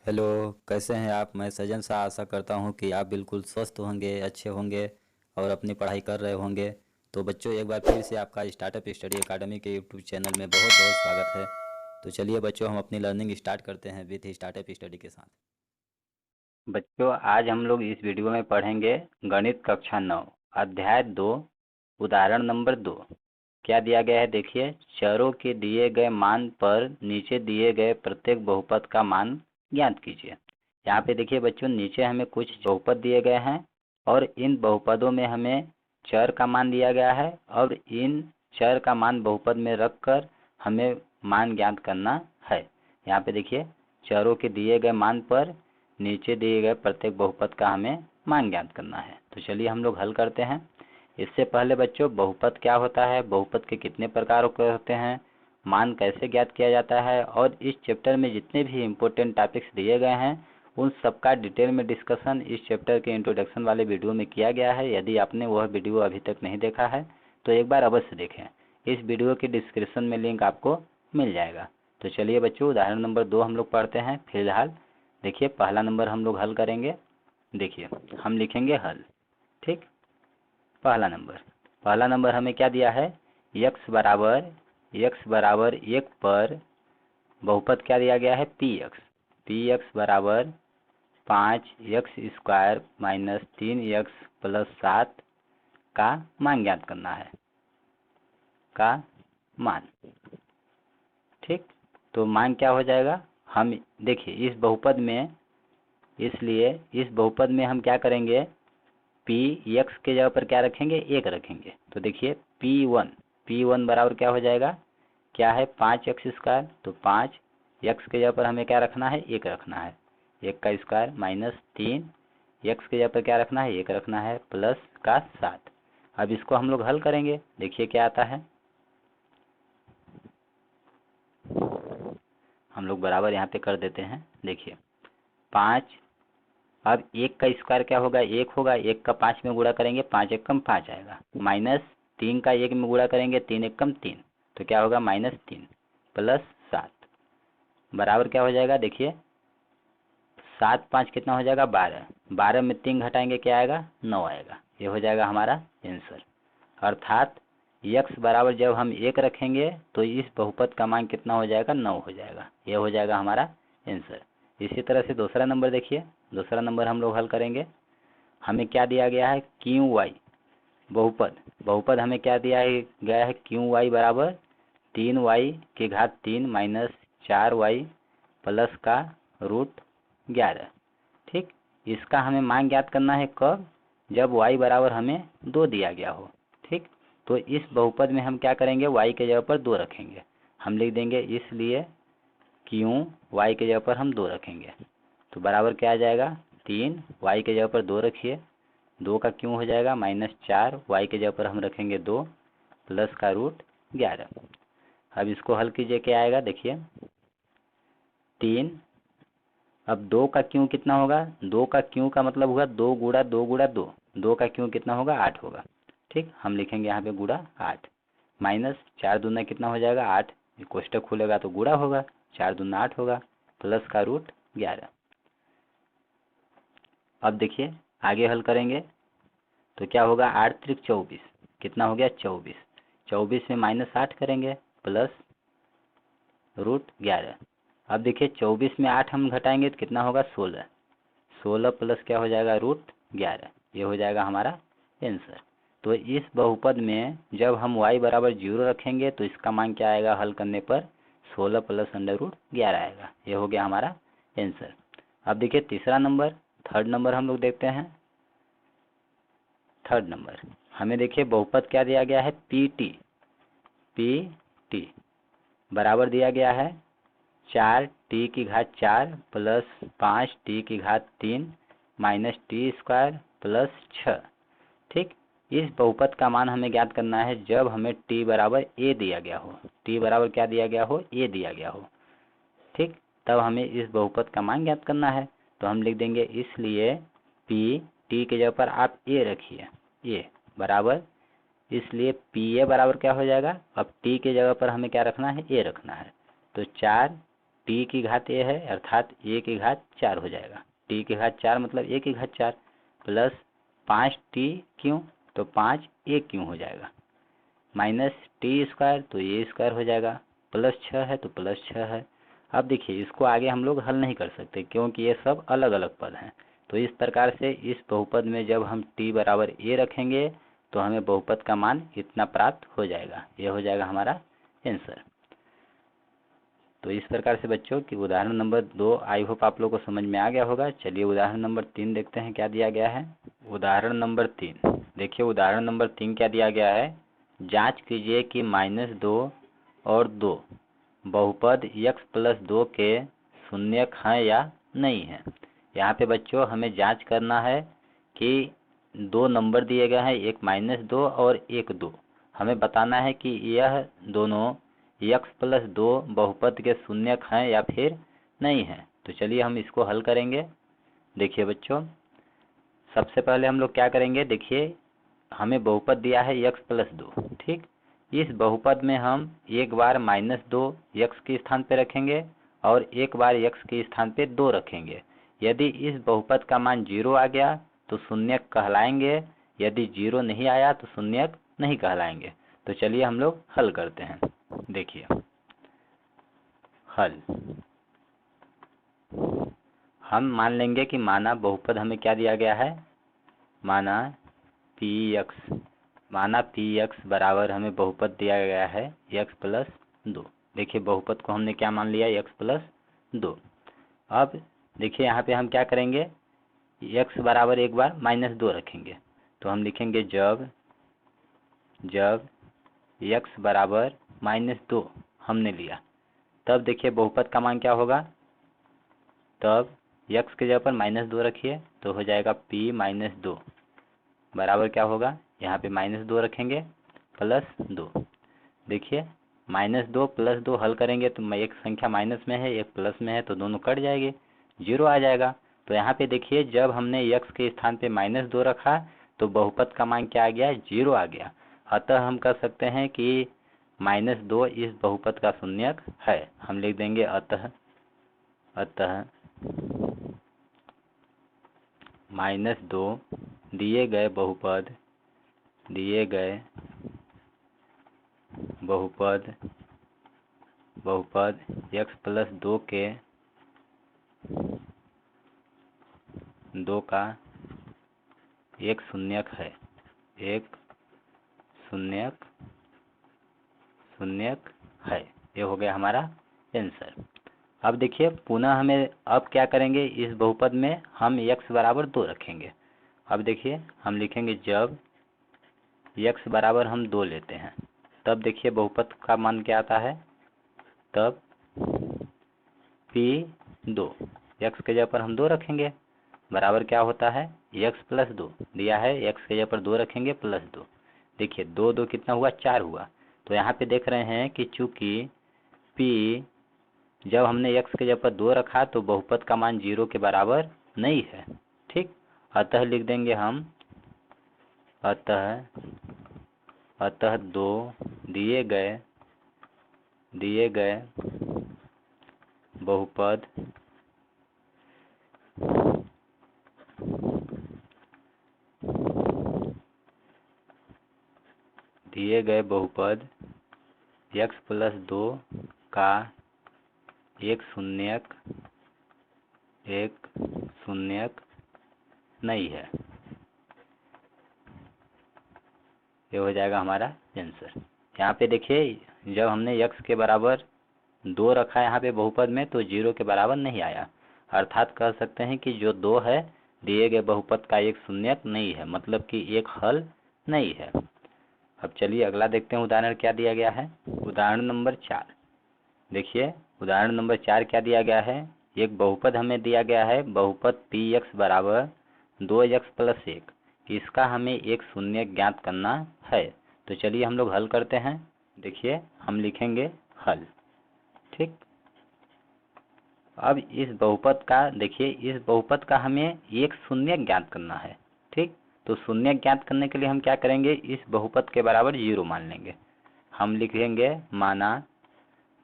Hello. कैसे हैं आप? मैं सजन सा आशा करता हूं कि आप बिल्कुल स्वस्थ होंगे, अच्छे होंगे और अपनी पढ़ाई कर रहे होंगे। तो बच्चों, एक बार फिर से आपका स्टार्टअप स्टडी एकेडमी के यूट्यूब चैनल में बहुत बहुत स्वागत है। तो चलिए बच्चों, हम अपनी लर्निंग स्टार्ट करते हैं विथ स्टार्टअप स्टडी के साथ। बच्चों, आज हम लोग इस वीडियो में पढ़ेंगे गणित कक्षा 9 अध्याय 2 उदाहरण नंबर 2। क्या दिया गया है देखिए। चरों के दिए गए मान पर नीचे दिए गए प्रत्येक बहुपद का मान ज्ञात कीजिए। यहाँ पे देखिए बच्चों, नीचे हमें कुछ बहुपद दिए गए हैं और इन बहुपदों में हमें चर का मान दिया गया है और इन चर का मान बहुपद में रखकर हमें मान ज्ञात करना है। यहाँ पे देखिए, चरों के दिए गए मान पर नीचे दिए गए प्रत्येक बहुपद का हमें मान ज्ञात करना है। तो चलिए हम लोग हल करते हैं। इससे पहले बच्चों, बहुपद क्या होता है, बहुपद के कितने प्रकार के होते हैं, मान कैसे ज्ञात किया जाता है, और इस चैप्टर में जितने भी इम्पोर्टेंट टॉपिक्स दिए गए हैं उन सबका डिटेल में डिस्कशन इस चैप्टर के इंट्रोडक्शन वाले वीडियो में किया गया है। यदि आपने वह वीडियो अभी तक नहीं देखा है तो एक बार अवश्य देखें। इस वीडियो के डिस्क्रिप्शन में लिंक आपको मिल जाएगा। तो चलिए बच्चों, उदाहरण नंबर 2 हम लोग पढ़ते हैं। फिलहाल देखिए, पहला नंबर हम लोग हल करेंगे। देखिए, हम लिखेंगे हल। ठीक। पहला नंबर हमें क्या दिया है, x बराबर 1 पर बहुपद क्या दिया गया है, पी एक्स बराबर 5x² माइनस 3x प्लस 7 का मान ज्ञात करना है, का मान। ठीक। तो मान क्या हो जाएगा, हम देखिए इस बहुपद में, इसलिए इस बहुपद में हम क्या करेंगे, पी एक्स के जगह पर क्या रखेंगे, 1 रखेंगे। तो देखिए पी वन बराबर क्या हो जाएगा, क्या है 5x²। तो 5x के जगह पर हमें क्या रखना है, 1 रखना है। 1 का स्क्वायर माइनस 3x के जगह पर क्या रखना है, 1 रखना है, प्लस का 7। अब इसको हम लोग हल करेंगे। देखिए क्या आता है, हम लोग बराबर यहाँ पे कर देते हैं। देखिए 5, अब 1 का स्क्वायर क्या होगा, 1 होगा। 1 का 5 में गुणा करेंगे, 5 एकम 5 आएगा, माइनस 3 का 1 में गुणा करेंगे, 3 एकम 3। तो क्या होगा, -3 प्लस 7 बराबर क्या हो जाएगा, देखिए 7 5 कितना हो जाएगा, 12। 12 में 3 घटाएंगे क्या आएगा, 9 आएगा। ये हो जाएगा हमारा आंसर। अर्थात x बराबर जब हम 1 रखेंगे तो इस बहुपद का मान कितना हो जाएगा, 9 हो जाएगा। ये हो जाएगा हमारा आंसर। इसी तरह से दूसरा नंबर देखिए। दूसरा नंबर हम लोग हल करेंगे। हमें क्या दिया गया है, क्यू वाई बहुपद। बहुपद हमें क्या दिया है, गया है क्यू वाई बराबर 3y³ माइनस 4y प्लस का √11। ठीक। इसका हमें मान ज्ञात करना है कब, जब y बराबर हमें 2 दिया गया हो। ठीक। तो इस बहुपद में हम क्या करेंगे, y के जगह पर 2 रखेंगे। हम लिख देंगे, इसलिए क्यों y के जगह पर हम 2 रखेंगे। तो बराबर क्या आ जाएगा, 3, y के जगह पर 2 रखिए, 2 का क्यों हो जाएगा -4, y के जगह पर हम रखेंगे 2 प्लस का √11। अब इसको हल कीजिए, क्या आएगा देखिए 3। अब 2 का क्यों कितना होगा, 2 का क्यों का मतलब होगा 2 गुणा 2 गुणा 2। 2 का क्यों कितना होगा, 8 होगा। ठीक। हम लिखेंगे यहाँ पे गुणा 8, माइनस 4 दूना कितना हो जाएगा 8, कोष्टक खुलेगा तो गुणा होगा, 4 दूना 8 होगा, प्लस का √11। अब देखिए आगे हल करेंगे तो क्या होगा, 8 त्रिक 24, कितना हो गया 24। 24 में -8 करेंगे, प्लस √11। अब देखिए 24 में 8 हम घटाएंगे तो कितना होगा 16। 16 प्लस क्या हो जाएगा √11। ये हो जाएगा हमारा आंसर। तो इस बहुपद में जब हम y बराबर 0 रखेंगे तो इसका मान क्या आएगा, हल करने पर 16 प्लस √11 आएगा। ये हो गया हमारा आंसर। अब देखिए तीसरा नंबर, थर्ड नंबर हम लोग देखते हैं। थर्ड नंबर हमें देखिए बहुपद क्या दिया गया है, पी टी बराबर दिया गया है 4t⁴ plus 5t�3 minus t² plus 6। ठीक। इस बहुपद का मान हमें ज्ञात करना है जब हमें t बराबर a दिया गया हो। t बराबर क्या दिया गया हो, a दिया गया हो। ठीक। तब हमें इस बहुपद का मान ज्ञात करना है। तो हम लिख देंगे, इसलिए p t के जगह पर आप a रखिए, a बराबर, इसलिए पी ए बराबर क्या हो जाएगा, अब टी के जगह पर हमें क्या रखना है, ए रखना है। तो 4 टी की घात ए है अर्थात ए की घात 4 हो जाएगा। टी की घात 4 मतलब ए की घात 4 प्लस 5t क्यों तो 5 a क्यों हो जाएगा, माइनस टी स्क्वायर तो ए स्क्वायर हो जाएगा, प्लस 6 है तो प्लस 6 है। अब देखिए इसको आगे हम लोग हल नहीं कर सकते क्योंकि ये सब अलग अलग पद हैं। तो इस प्रकार से इस बहुपद में जब हम t बराबर a रखेंगे तो हमें बहुपद का मान इतना प्राप्त हो जाएगा। ये हो जाएगा हमारा आंसर। तो इस प्रकार से बच्चों कि उदाहरण नंबर 2 आई होप आप लोग को समझ में आ गया होगा। चलिए उदाहरण नंबर 3 देखते हैं क्या दिया गया है। उदाहरण नंबर 3 देखिए, उदाहरण नंबर 3 क्या दिया गया है। जांच कीजिए कि -2 और 2 बहुपद x प्लस 2 के शून्यक हैं या नहीं है। यहाँ पे बच्चों हमें जांच करना है कि दो नंबर दिए गए हैं, एक -2 और एक 2। हमें बताना है कि यह दोनों x प्लस 2 बहुपद के शून्यक हैं या फिर नहीं है। तो चलिए हम इसको हल करेंगे। देखिए बच्चों, सबसे पहले हम लोग क्या करेंगे, देखिए हमें बहुपद दिया है x प्लस 2, ठीक। इस बहुपद में हम एक बार -2 x के स्थान पे रखेंगे और एक बार x के स्थान पे 2 रखेंगे। यदि इस बहुपद का मान 0 आ गया तो शून्यक कहलाएंगे, यदि 0 नहीं आया तो शून्यक नहीं कहलाएंगे। तो चलिए हम लोग हल करते हैं। देखिए हल, हम मान लेंगे कि माना बहुपद हमें क्या दिया गया है, माना px बराबर हमें बहुपद दिया गया है x प्लस 2। देखिए बहुपद को हमने क्या मान लिया, x प्लस 2। अब देखिए यहाँ पे हम क्या करेंगे, x बराबर एक बार -2 रखेंगे। तो हम लिखेंगे जब x बराबर -2 हमने लिया, तब देखिए बहुपद का मान क्या होगा, तब x के जगह पर -2 रखिए तो हो जाएगा p - 2 बराबर क्या होगा, यहाँ पे -2 रखेंगे प्लस 2। देखिए -2 प्लस 2 हल करेंगे तो एक संख्या माइनस में है एक प्लस में है तो दोनों कट जाएंगे, 0 आ जाएगा। तो यहाँ पे देखिए जब हमने x के स्थान पे -2 रखा तो बहुपद का मान क्या आ गया, 0 आ गया। अतः हम कह सकते हैं कि -2 इस बहुपद का शून्यक है। हम लिख देंगे अतः -2 दिए गए बहुपद x प्लस 2 के 2 का एक शून्यक है, ये हो गया हमारा आंसर। अब देखिए पुनः हमें अब क्या करेंगे, इस बहुपद में हम x बराबर 2 रखेंगे। अब देखिए हम लिखेंगे जब x बराबर हम 2 लेते हैं तब देखिए बहुपद का मान क्या आता है, तब p2 x के जगह पर हम 2 रखेंगे बराबर क्या होता है, x प्लस 2 दिया है, x के जगह पर 2 रखेंगे प्लस 2। देखिए 2 2 कितना हुआ, 4 हुआ। तो यहाँ पे देख रहे हैं कि चूंकि p जब हमने x के जगह पर 2 रखा तो बहुपद का मान 0 के बराबर नहीं है, ठीक। अतः लिख देंगे हम अतः 2 दिए गए बहुपद x प्लस 2 का एक शून्यक नहीं है। ये हो जाएगा हमारा आंसर। यहाँ पे देखिए जब हमने x के बराबर 2 रखा यहाँ पे बहुपद में तो 0 के बराबर नहीं आया, अर्थात कह सकते हैं कि जो 2 है दिए गए बहुपद का एक शून्यक नहीं है, मतलब कि एक हल नहीं है। अब चलिए अगला देखते हैं उदाहरण क्या दिया गया है। उदाहरण नंबर 4 देखिए, उदाहरण नंबर 4 क्या दिया गया है, एक बहुपद हमें दिया गया है, बहुपद px बराबर 2x प्लस 1, इसका हमें एक शून्यक ज्ञात करना है। तो चलिए हम लोग हल करते हैं। देखिए हम लिखेंगे हल, ठीक। अब इस बहुपद का देखिए, इस बहुपद का हमें एक शून्यक ज्ञात करना है, ठीक। तो शून्यक ज्ञात करने के लिए हम क्या करेंगे, इस बहुपद के बराबर 0 मान लेंगे। हम लिखेंगे माना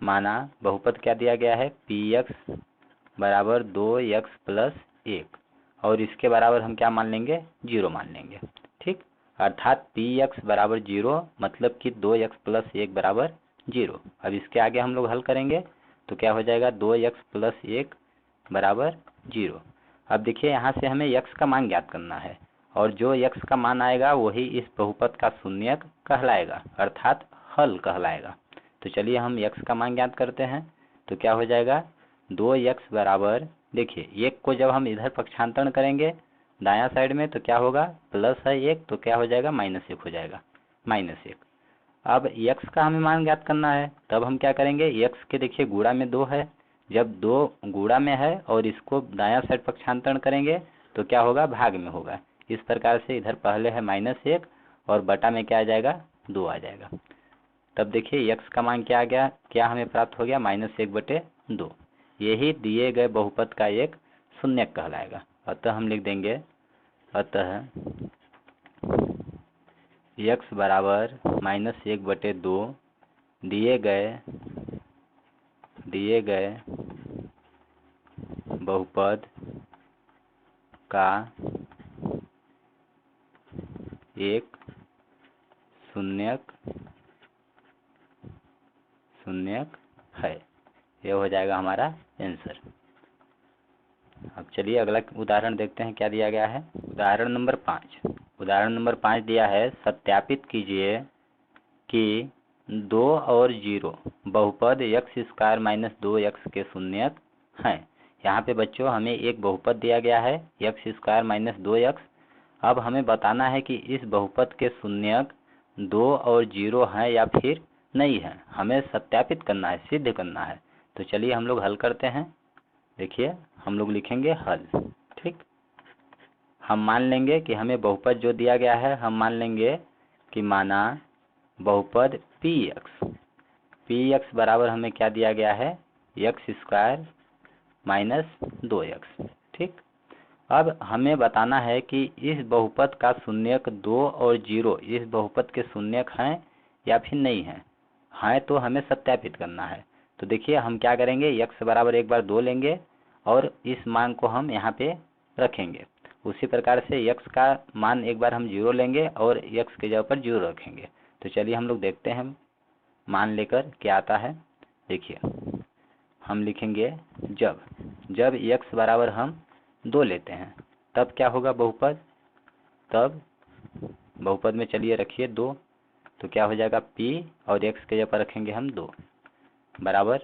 माना बहुपद क्या दिया गया है, पी एक्स बराबर 2x प्लस 1, और इसके बराबर हम क्या मान लेंगे, 0 मान लेंगे। ठीक, अर्थात पी एक्स बराबर 0 मतलब कि 2x प्लस 1 बराबर 0। अब इसके आगे हम लोग हल करेंगे तो क्या हो जाएगा, 2x प्लस 1 बराबर 0। अब देखिए यहाँ से हमें x का मान ज्ञात करना है, और जो x का मान आएगा वही इस बहुपद का शून्यक कहलाएगा, अर्थात हल कहलाएगा। तो चलिए हम x का मान ज्ञात करते हैं। तो क्या हो जाएगा, 2x बराबर, देखिए 1 को जब हम इधर पक्षांतरण करेंगे दायां साइड में तो क्या होगा, प्लस है 1 तो क्या हो जाएगा, -1 हो जाएगा, -1। अब x का हमें मान ज्ञात करना है, तब हम क्या करेंगे, x के देखिए गुणा में 2 है, जब 2 गुणा में है और इसको दायां साइड पक्षांतरण करेंगे तो क्या होगा, भाग में होगा। इस प्रकार से इधर पहले है -1 और बटा में क्या आ जाएगा, 2 आ जाएगा। तब देखिए x का मान क्या आ गया, क्या हमें प्राप्त हो गया, -1/2। यही दिए गए बहुपद का एक शून्यक कहलाएगा। अतः हम लिख देंगे, अतः x बराबर -1/2 दिए गए बहुपद का एक शून्यक है। यह हो जाएगा हमारा आंसर। अब चलिए अगला उदाहरण देखते हैं क्या दिया गया है। उदाहरण नंबर 5 दिया है, सत्यापित कीजिए कि 2 और 0 बहुपद x² - 2x के शून्यक हैं। यहाँ पे बच्चों हमें एक बहुपद दिया गया है x² - 2x। अब हमें बताना है कि इस बहुपद के शून्यक 2 और 0 हैं या फिर नहीं है, हमें सत्यापित करना है, सिद्ध करना है। तो चलिए हम लोग हल करते हैं। देखिए हम लोग लिखेंगे हल। ठीक, हम मान लेंगे कि हमें बहुपद जो दिया गया है, हम मान लेंगे कि माना बहुपद px बराबर हमें क्या दिया गया है, x² - 2x। ठीक, अब हमें बताना है कि इस बहुपद का शून्यक 2 और 0 इस बहुपद के शून्यक हैं या फिर नहीं हैं तो हमें सत्यापित करना है। तो देखिए हम क्या करेंगे, x बराबर एक बार 2 लेंगे और इस मान को हम यहाँ पे रखेंगे। उसी प्रकार से x का मान एक बार हम 0 लेंगे और x के जगह पर 0 रखेंगे। तो चलिए हम लोग देखते हैं मान लेकर क्या आता है। देखिए हम लिखेंगे जब x बराबर हम 2 लेते हैं तब क्या होगा बहुपद, तब बहुपद में चलिए रखिए 2, तो क्या हो जाएगा p और x के जगह पर रखेंगे हम 2 बराबर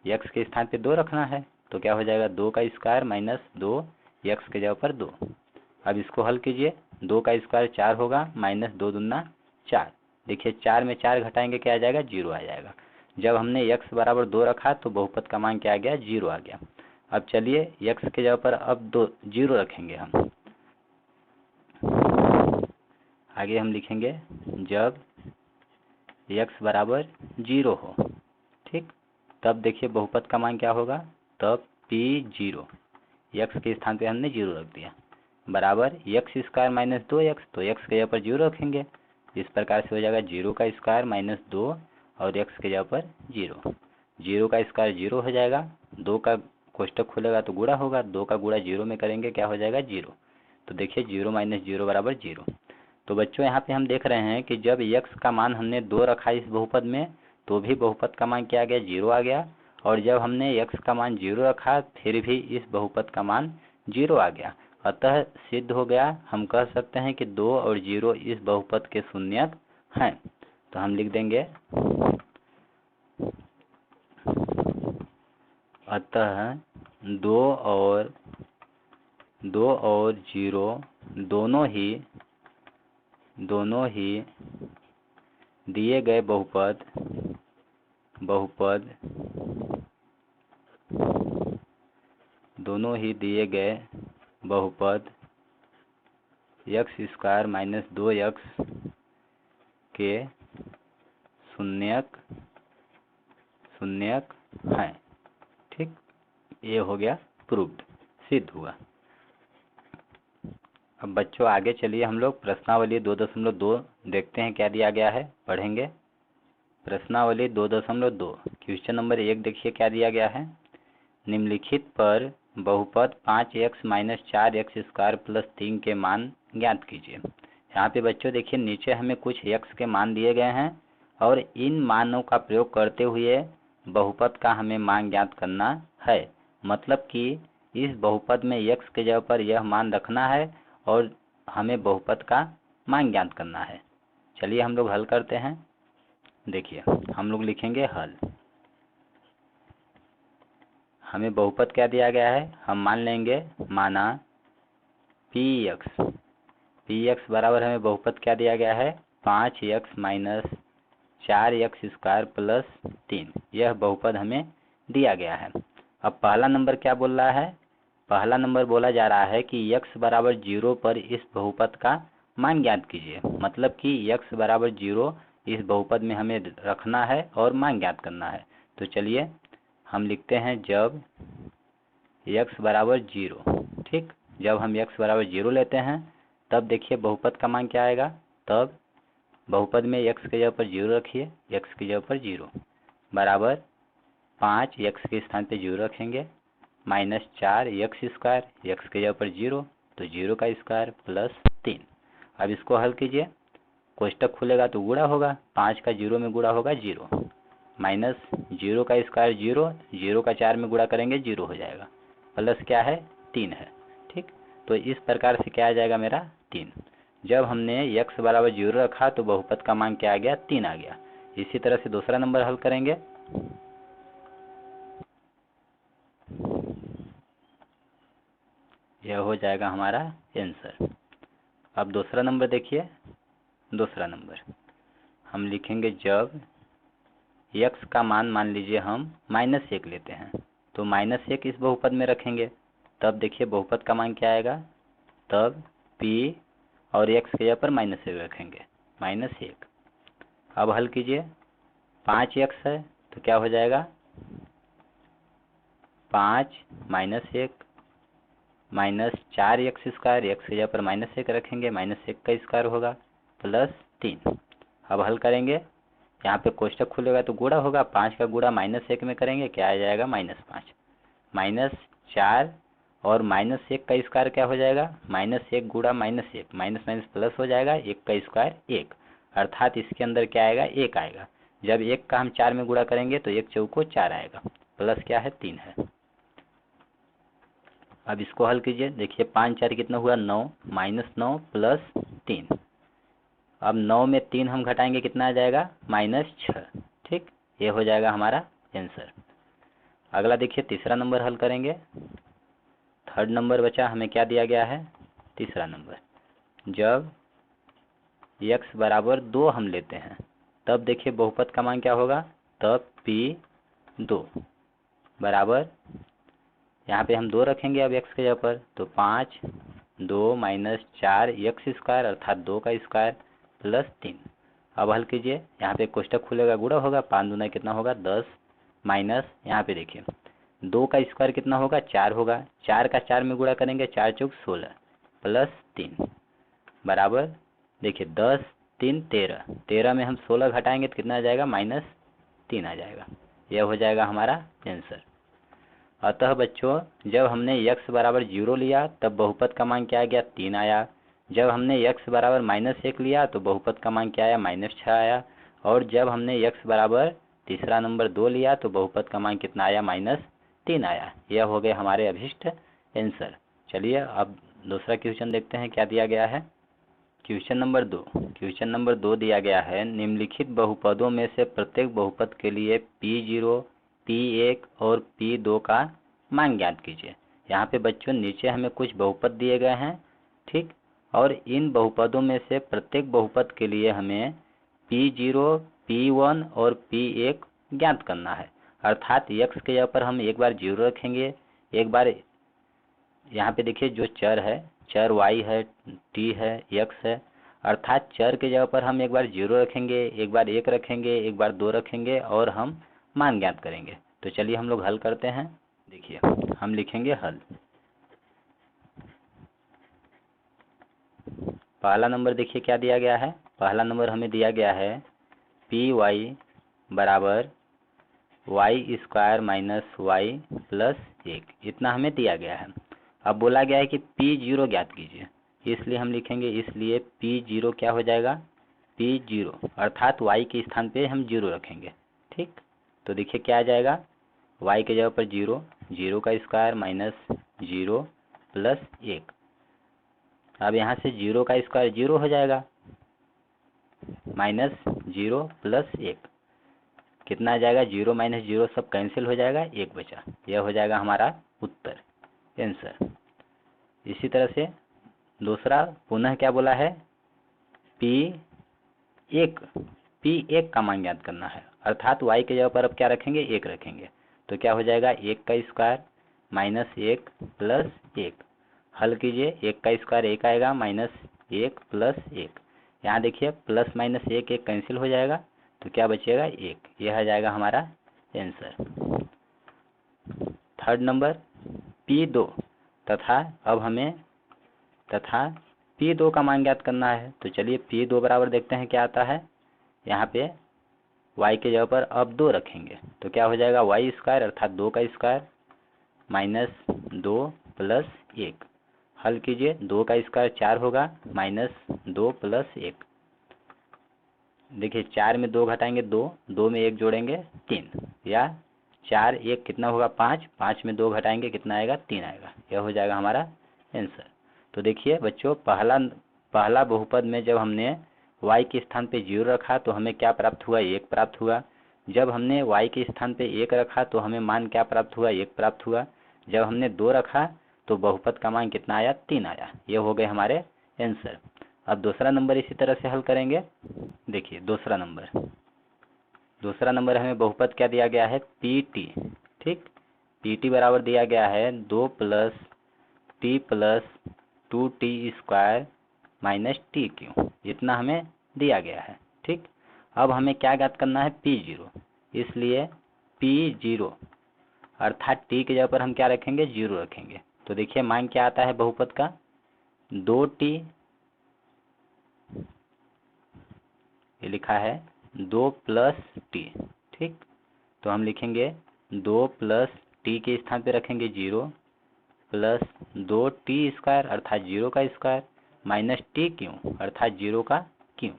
x के स्थान पे 2 रखना है तो क्या हो जाएगा 2 का स्क्वायर माइनस 2 x के जगह पर 2। अब इसको हल कीजिए, 2 का स्क्वायर 4 होगा माइनस 2 दूना 4। देखिए 4 में 4 घटाएंगे क्या आ जाएगा, 0 आ जाएगा। जब हमने x बराबर 2 रखा तो बहुपद का मान क्या आ गया, 0 आ गया। अब चलिए x के जगह पर अब 0 रखेंगे हम। आगे हम लिखेंगे जब x बराबर 0 हो। ठीक, तब देखिए बहुपद का मान क्या होगा, तब p0 x के स्थान पे हमने 0 रख दिया बराबर x² माइनस 2x, तो x के जगह पर 0 रखेंगे। इस प्रकार से हो जाएगा 0 का स्क्वायर माइनस 2 और x के जगह पर 0। 0 का स्क्वायर 0 हो जाएगा, 2 का कोष्टक खुलेगा तो गुणा होगा, 2 का गुणा 0 में करेंगे क्या हो जाएगा 0। तो देखिए 0 माइनस 0 बराबर 0। तो बच्चों यहाँ पे हम देख रहे हैं कि जब x का मान हमने 2 रखा इस बहुपद में तो भी बहुपद का मान क्या आ गया, 0 आ गया। और जब हमने x का मान 0 रखा फिर भी इस बहुपद का मान 0 आ गया। अतः सिद्ध हो गया, हम कह सकते हैं कि 2 और 0 इस बहुपद के शून्यक हैं। तो हम लिख देंगे अतः 2 और 0 दोनों ही दिए गए बहुपद x² माइनस 2x के शून्यक हैं। ठीक, ये हो गया प्रूव्ड, सिद्ध हुआ। अब बच्चों आगे चलिए हम लोग प्रश्नावली 2.2 देखते हैं क्या दिया गया है, पढ़ेंगे। प्रश्नावली 2.2 क्वेश्चन नंबर 1 देखिए क्या दिया गया है। निम्नलिखित पर बहुपद 5x माइनस 4x² प्लस 3 के मान ज्ञात कीजिए। यहाँ पे बच्चों देखिए नीचे हमें कुछ x के मान दिए गए हैं और इन मानों का प्रयोग करते हुए बहुपद का हमें मान ज्ञात करना है। मतलब कि इस बहुपद में x के जगह पर यह मान रखना है और हमें बहुपद का मान ज्ञात करना है। चलिए हम लोग हल करते हैं। देखिए हम लोग लिखेंगे हल। हमें बहुपद क्या दिया गया है, हम मान लेंगे माना px बराबर हमें बहुपद क्या दिया गया है 5x माइनस 4x² प्लस 3। यह बहुपद हमें दिया गया है। अब पहला नंबर क्या बोल रहा है, पहला नंबर बोला जा रहा है कि x बराबर 0 पर इस बहुपद का मान ज्ञात कीजिए। मतलब कि x बराबर 0 इस बहुपद में हमें रखना है और मान ज्ञात करना है। तो चलिए हम लिखते हैं जब x बराबर 0, ठीक, जब हम x बराबर 0 लेते हैं तब देखिए बहुपद का मान क्या आएगा। तब बहुपद में x के जगह पर 0 रखिए, x की जगह पर 0 बराबर 5 x के स्थान पे 0 रखेंगे माइनस 4x², x के जगह पर 0 तो 0 का स्क्वायर प्लस 3। अब इसको हल कीजिए, कोष्टक खुलेगा तो गुणा होगा, 5 का 0 में गुणा होगा 0 माइनस 0 का स्क्वायर 0, 0 का 4 में गुणा करेंगे 0 हो जाएगा, प्लस क्या है 3 है। ठीक, तो इस प्रकार से क्या आ जाएगा मेरा 3। जब हमने x बराबर 0 रखा तो बहुपद का मान क्या आ गया 3 आ गया। इसी तरह से दूसरा नंबर हल करेंगे। यह हो जाएगा हमारा आंसर। अब दूसरा नंबर देखिए, दूसरा नंबर हम लिखेंगे जब x का मान लीजिए हम -1 लेते हैं तो -1 इस बहुपद में रखेंगे। तब देखिए बहुपद का मान क्या आएगा, तब p और x के जगह पर -1 रखेंगे -1। अब हल कीजिए, 5x है तो क्या हो जाएगा 5 -1 माइनस 4x², x की जगह पर -1 रखेंगे, -1 का स्क्वायर होगा प्लस 3। अब हल करेंगे, यहाँ पे कोष्टक खुलेगा तो गुणा होगा, 5 का गुणा -1 में करेंगे क्या आ जाएगा -5 माइनस 4 और -1 का स्क्वायर क्या हो जाएगा -1 गुणा -1 माइनस माइनस प्लस हो जाएगा, 1 का स्क्वायर 1, अर्थात इसके अंदर क्या आएगा 1 आएगा। जब 1 का हम 4 में गुणा करेंगे तो 1 चौको 4 आएगा, प्लस क्या है 3 है। अब इसको हल कीजिए, देखिए 5 4 कितना हुआ 9 -9 प्लस 3। अब 9 में 3 हम घटाएंगे कितना आ जाएगा -6। ठीक, ये हो जाएगा हमारा आंसर। अगला देखिए तीसरा नंबर हल करेंगे। थर्ड नंबर बचा, हमें क्या दिया गया है तीसरा नंबर, जब x बराबर 2 हम लेते हैं तब देखिए बहुपद का मान क्या होगा, तब p2 बराबर, यहाँ पे हम 2 रखेंगे अब x के जगह पर, तो 5 2 माइनस 4x² अर्थात 2 का स्क्वायर प्लस 3। अब हल कीजिए, यहाँ पे कोष्टक खुलेगा गुणा होगा, 5 दूना कितना होगा 10 माइनस, यहाँ पे देखिए 2 का स्क्वायर कितना होगा 4 होगा, 4 का 4 में गुणा करेंगे 4 चौक 16 प्लस 3 बराबर, देखिए 10 3 13, 13 में हम 16 घटाएंगे तो कितना आ जाएगा -3 आ जाएगा। यह हो जाएगा हमारा आंसर। अतः बच्चों जब हमने x बराबर 0 लिया तब बहुपद का मान क्या आ गया 3 आया। जब हमने x बराबर -1 लिया तो बहुपद का मान क्या आया -6 आया। और जब हमने x बराबर तीसरा नंबर 2 लिया तो बहुपद का मान कितना आया -3 आया। यह हो गए हमारे अभिष्ट आंसर। चलिए अब दूसरा क्वेश्चन देखते हैं क्या दिया गया है। क्वेश्चन नंबर 2 दिया गया है, निम्नलिखित बहुपदों में से प्रत्येक बहुपद के लिए p0 p1 और p2 का मान ज्ञात कीजिए। यहाँ पे बच्चों नीचे हमें कुछ बहुपद दिए गए हैं, ठीक, और इन बहुपदों में से प्रत्येक बहुपद के लिए हमें p0 p1 और p1 ज्ञात करना है। अर्थात x के जगह पर हम एक बार 0 रखेंगे, एक बार यहाँ पे देखिए जो चर है, चर y है, t है, x है, अर्थात चर के जगह पर हम एक बार 0 रखेंगे, एक बार 1 रखेंगे, एक बार 2 रखेंगे और हम मान ज्ञात करेंगे। तो चलिए हम लोग हल करते हैं। देखिए हम लिखेंगे हल। पहला नंबर देखिए क्या दिया गया है, पहला नंबर हमें दिया गया है py बराबर Y square minus Y plus 1, इतना हमें दिया गया है। अब बोला गया है कि P0 ज्ञात कीजिए, इसलिए हम लिखेंगे, इसलिए P0 क्या हो जाएगा, P0 अर्थात y के स्थान पे हम 0 रखेंगे। ठीक, तो देखिए क्या आ जाएगा, y के जगह पर 0, 0 का स्क्वायर माइनस 0 प्लस 1। अब यहाँ से 0 का स्क्वायर 0 हो जाएगा, माइनस 0 प्लस 1 कितना आ जाएगा, 0 माइनस 0 सब कैंसिल हो जाएगा, 1 बचा। यह हो जाएगा हमारा उत्तर, आंसर। इसी तरह से दूसरा पुनः क्या बोला है, P1 का मान ज्ञात करना है, अर्थात y के जगह पर अब क्या रखेंगे, 1 रखेंगे। तो क्या हो जाएगा, 1 का स्क्वायर माइनस 1 प्लस 1। हल कीजिए, 1 का स्क्वायर 1 आएगा, माइनस 1 प्लस 1। यहाँ देखिए प्लस माइनस 1 1 कैंसिल हो जाएगा, तो क्या बचेगा, 1। यह आ जाएगा हमारा आंसर। थर्ड नंबर P2 तथा अब हमें P2 का मान ज्ञात करना है। तो चलिए P2 बराबर देखते हैं क्या आता है। यहाँ पे y के जगह पर अब 2 रखेंगे, तो क्या हो जाएगा, वाई स्क्वायर अर्थात 2 का स्क्वायर माइनस 2 प्लस 1। हल कीजिए, 2 का स्क्वायर 4 होगा, माइनस 2 प्लस 1। देखिए 4 में 2 घटाएंगे 2, 2 में 1 जोड़ेंगे 3, या 4 1 कितना होगा, 5, 5 में 2 घटाएंगे कितना आएगा, 3 आएगा। यह हो जाएगा हमारा आंसर। तो देखिए बच्चों, पहला बहुपद में जब हमने y के स्थान पे 0 रखा तो हमें क्या प्राप्त हुआ, 1 प्राप्त हुआ। जब हमने y के स्थान पे 1 रखा तो हमें मान क्या प्राप्त हुआ, 1 प्राप्त हुआ। जब हमने 2 रखा तो बहुपद का मान कितना आया, 3 आया। ये हो गए हमारे आंसर। अब दूसरा नंबर इसी तरह से हल करेंगे। देखिए दूसरा नंबर हमें बहुपद क्या दिया गया है, PT। ठीक, PT बराबर दिया गया है 2 plus T plus 2T square minus TQ, इतना हमें दिया गया है। ठीक, अब हमें क्या ज्ञात करना है, P0, इसलिए P0 अर्थात T के जगह पर हम क्या रखेंगे, 0 रखेंगे। तो देखिए मान क्या आता है बहुपद का, 2T, ये लिखा है 2 प्लस T। ठीक, तो हम लिखेंगे 2 प्लस T के स्थान पे रखेंगे 0 प्लस 2T स्क्वायर अर्थात 0 का स्क्वायर माइनस TQ अर्थात 0 का Q।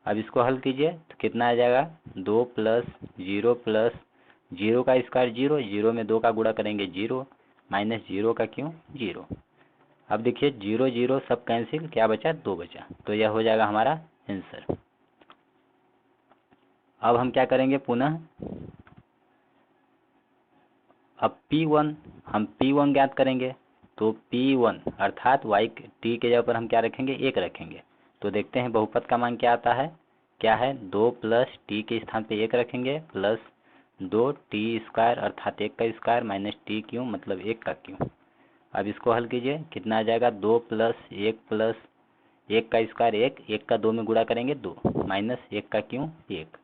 अब इसको हल कीजिए तो कितना आ जाएगा, 2 प्लस 0 का स्क्वायर 0, 0 में 2 का गुणा करेंगे 0, माइनस 0 का Q 0। अब देखिए 0 0 सब कैंसिल, क्या बचा, 2 बचा। तो यह हो जाएगा हमारा आंसर। अब हम क्या करेंगे, पुनः अब हम P1 ज्ञात करेंगे। तो P1 अर्थात y T के जगह पर हम क्या रखेंगे, 1 रखेंगे। तो देखते हैं बहुपद का मान क्या आता है, क्या है, 2 प्लस T के स्थान पे 1 रखेंगे प्लस 2T स्क्वायर अर्थात 1 का स्क्वायर माइनस TQ मतलब 1 का Q। अब इसको हल कीजिए, कितना आ जाएगा, 2 प्लस 1 का स्क्वायर 1, 1 का 2 में गुणा करेंगे 2, माइनस 1 का Q 1।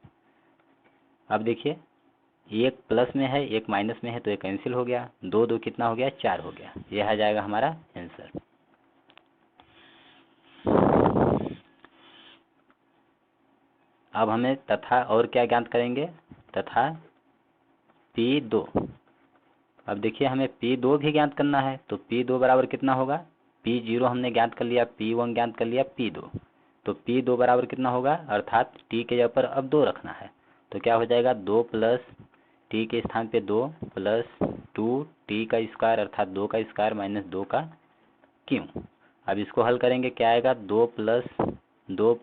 अब देखिए 1 प्लस में है 1 माइनस में है तो ये कैंसिल हो गया, 2 2 कितना हो गया, 4 हो गया। यह आ जाएगा हमारा आंसर। अब हमें तथा और क्या ज्ञात करेंगे, तथा P2। अब देखिए हमें P2 भी ज्ञात करना है। तो P2 बराबर कितना होगा, P0 हमने ज्ञात कर लिया, P1 ज्ञात कर लिया, P2। तो P2 बराबर कितना होगा, अर्थात T के जगह पर अब 2 रखना है। तो क्या हो जाएगा, 2 प्लस T के स्थान पे 2 प्लस 2T का स्क्वायर अर्थात 2 का स्क्वायर माइनस 2 का Q। अब इसको हल करेंगे, क्या आएगा, 2 प्लस 2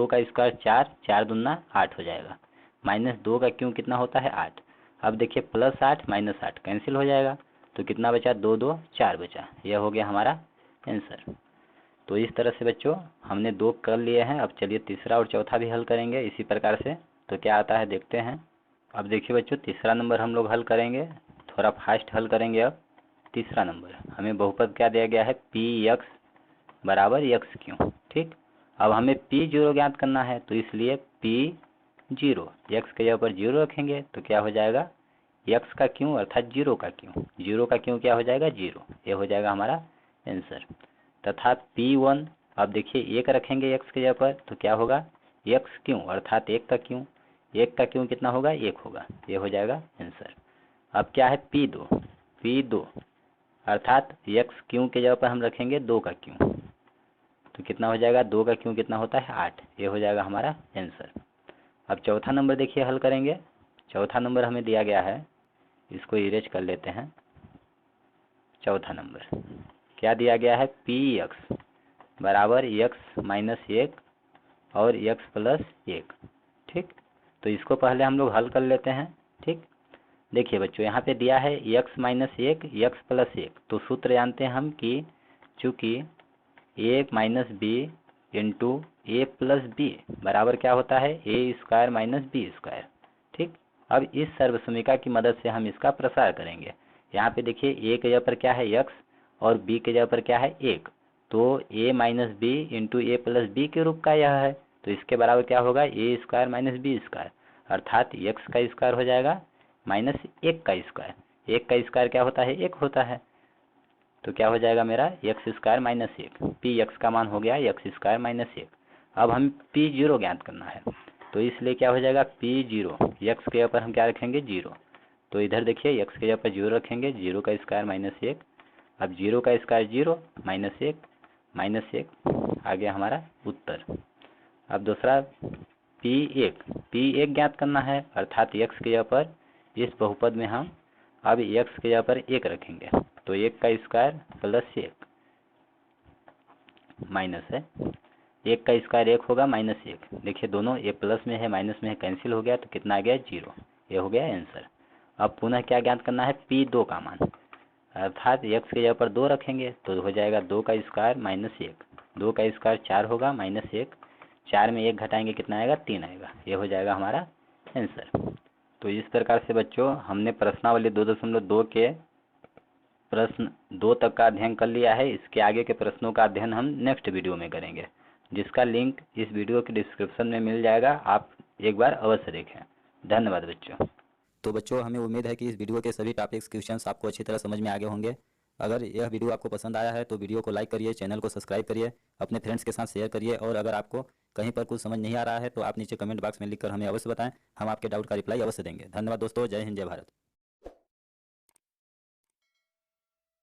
का स्क्वायर 4, 4 दूना 8 हो जाएगा, माइनस 2 का Q कितना होता है, 8। अब देखिए प्लस 8 माइनस 8 कैंसिल हो जाएगा, तो कितना बचा, 2 2 4 बचा। यह हो गया हमारा आंसर। तो इस तरह से बच्चों हमने 2 कर लिए हैं। अब चलिए तीसरा और चौथा भी हल करेंगे इसी प्रकार से। तो क्या आता है देखते हैं। अब देखिए बच्चों तीसरा नंबर हम लोग हल करेंगे, थोड़ा फास्ट हल करेंगे। अब तीसरा नंबर हमें बहुपद क्या दिया गया है, Px बराबर XQ। ठीक, अब हमें P0 ज्ञात करना है, तो इसलिए P0 x के जगह पर 0 रखेंगे तो क्या हो जाएगा, x का Q अर्थात 0 का Q, 0 का Q क्या हो जाएगा, 0। ये हो जाएगा हमारा आंसर। तथा P1 अब देखिए 1 रखेंगे x के जगह पर तो क्या होगा, XQ अर्थात 1 का Q, 1 का क्यू कितना होगा, 1 होगा, ये हो जाएगा आंसर। अब क्या है P2 अर्थात x क्यू के जगह पर हम रखेंगे 2 का क्यू, तो कितना हो जाएगा, 2 का क्यू कितना होता है 8, ये हो जाएगा हमारा आंसर। अब चौथा नंबर देखिए हल करेंगे। चौथा नंबर हमें दिया गया है, इसको इरेज कर लेते हैं। चौथा नंबर क्या दिया गया है, px बराबर x माइनस 1 और x प्लस 1। ठीक, तो इसको पहले हम लोग हल कर लेते हैं। ठीक, देखिए बच्चों यहाँ पे दिया है x माइनस 1 x प्लस 1, तो सूत्र जानते हैं हम कि चूँकि a minus B into A plus B बराबर क्या होता है, A square minus B square. ठीक, अब इस सर्वसमीका की मदद से हम इसका प्रसार करेंगे। यहाँ पे देखिए a के जगह पर क्या है x और b के जगह पर क्या है 1, तो a minus B into A plus B के रूप का यह है, तो इसके बराबर क्या होगा, ए स्क्वायर माइनस बी स्क्वायर, अर्थात x का स्क्वायर हो जाएगा माइनस 1 का स्क्वायर। 1 का स्क्वायर क्या होता है, 1 होता है, तो क्या हो जाएगा मेरा x square minus 1। P x का मान हो गया एक्स स्क्वायर माइनस 1। अब हम P0 ज्ञात करना है, तो इसलिए क्या हो जाएगा P0, एक्स के जगह पर हम क्या रखेंगे 0, तो इधर देखिए एक्स के जगह पर 0 रखेंगे, 0 का स्क्वायर माइनस 1। अब 0 का स्क्वायर 0 माइनस 1 आ गया हमारा उत्तर। अब दूसरा P1 ज्ञात करना है, अर्थात एक्स के जगह पर इस बहुपद में हम अब एक्स के जगह पर 1 रखेंगे, तो 1 का स्क्वायर प्लस 1 माइनस है, 1 का स्क्वायर 1 होगा माइनस 1। देखिए दोनों ए प्लस में है माइनस में है, कैंसिल हो गया, तो कितना आ गया 0, ये हो गया आंसर। अब पुनः क्या ज्ञात करना है, P2 का मान, अर्थात x के जगह पर 2 रखेंगे, तो हो जाएगा 2 का स्क्वायर माइनस 1, 2 का स्क्वायर 4 होगा माइनस 1, 4 में 1 घटाएंगे कितना आएगा 3 आएगा, ये हो जाएगा हमारा आंसर। तो इस प्रकार से बच्चों हमने प्रश्नावली 2.2 के प्रश्न 2 तक का अध्ययन कर लिया है। इसके आगे के प्रश्नों का अध्ययन हम नेक्स्ट वीडियो में करेंगे, जिसका लिंक इस वीडियो के डिस्क्रिप्शन में मिल जाएगा, आप एक बार अवश्य देखें। धन्यवाद बच्चों। तो बच्चों हमें उम्मीद है कि इस वीडियो के सभी टॉपिक्स क्वेश्चंस आपको अच्छी तरह समझ में आ गए होंगे। अगर यह वीडियो आपको पसंद आया है तो वीडियो को लाइक करिए, चैनल को सब्सक्राइब करिए, अपने फ्रेंड्स के साथ शेयर करिए, और अगर आपको कहीं पर कुछ समझ नहीं आ रहा है तो आप नीचे कमेंट बॉक्स में लिखकर हमें अवश्य बताएं, हम आपके डाउट का रिप्लाई अवश्य देंगे। धन्यवाद दोस्तों, जय हिंद जय भारत।